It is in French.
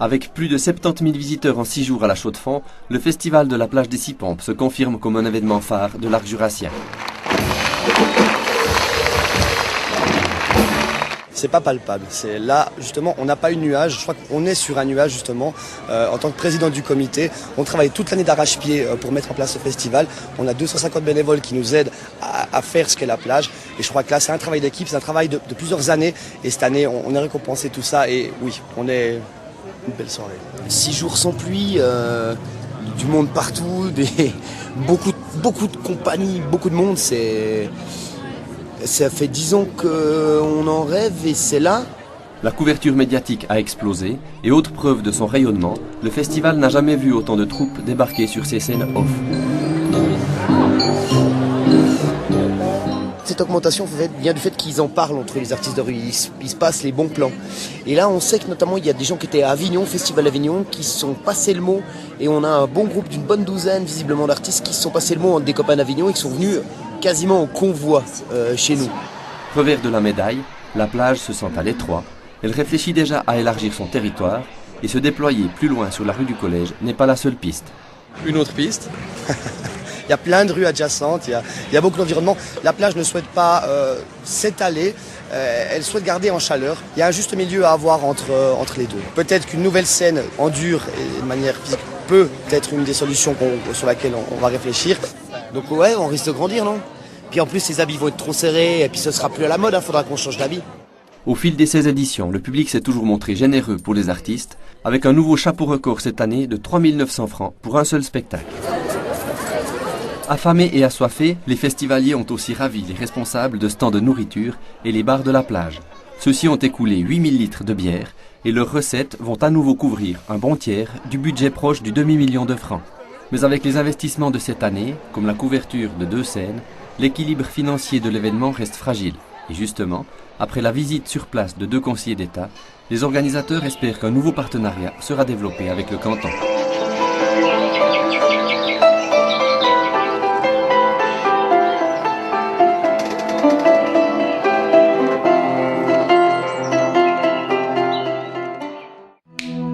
Avec plus de 70 000 visiteurs en 6 jours à la Chaux-de-Fonds, le festival de la plage des Six Pompes se confirme comme un événement phare de l'arc jurassien. C'est pas palpable. C'est là, justement, on n'a pas eu de nuage. Je crois qu'on est sur un nuage, justement. En tant que président du comité, on travaille toute l'année d'arrache-pied pour mettre en place ce festival. On a 250 bénévoles qui nous aident à faire ce qu'est la plage. Et je crois que là, c'est un travail d'équipe, c'est un travail de plusieurs années. Et cette année, on a récompensé tout ça. Et oui, on est une belle soirée. 6 jours sans pluie, du monde partout, beaucoup de compagnies, beaucoup de monde. Ça fait 10 ans qu'on en rêve et c'est là. La couverture médiatique a explosé et autre preuve de son rayonnement, le festival n'a jamais vu autant de troupes débarquer sur ces scènes off. Cette augmentation vient du fait qu'ils en parlent entre les artistes de rue, ils se passent les bons plans. Et là on sait que notamment il y a des gens qui étaient à Avignon, Festival Avignon, qui se sont passés le mot et on a un bon groupe d'une bonne douzaine visiblement d'artistes qui se sont passés le mot entre des copains d'Avignon et qui sont venus quasiment en convoi chez nous. Revers de la médaille, la plage se sent à l'étroit. Elle réfléchit déjà à élargir son territoire et se déployer plus loin sur la rue du Collège n'est pas la seule piste. Une autre piste. Il y a plein de rues adjacentes, il y a beaucoup d'environnement. La plage ne souhaite pas s'étaler, elle souhaite garder en chaleur. Il y a un juste milieu à avoir entre les deux. Peut-être qu'une nouvelle scène en dur et de manière physique peut être une des solutions sur laquelle on va réfléchir. Donc ouais, on risque de grandir, non? Puis en plus, ces habits vont être trop serrés et puis ce sera plus à la mode, faudra qu'on change d'habit. Au fil des 16 éditions, le public s'est toujours montré généreux pour les artistes, avec un nouveau chapeau record cette année de 3 900 francs pour un seul spectacle. Affamés et assoiffés, les festivaliers ont aussi ravi les responsables de stands de nourriture et les bars de la plage. Ceux-ci ont écoulé 8000 litres de bière et leurs recettes vont à nouveau couvrir un bon tiers du budget proche du demi-million de francs. Mais avec les investissements de cette année, comme la couverture de 2 scènes, l'équilibre financier de l'événement reste fragile. Et justement, après la visite sur place de 2 conseillers d'État, les organisateurs espèrent qu'un nouveau partenariat sera développé avec le canton.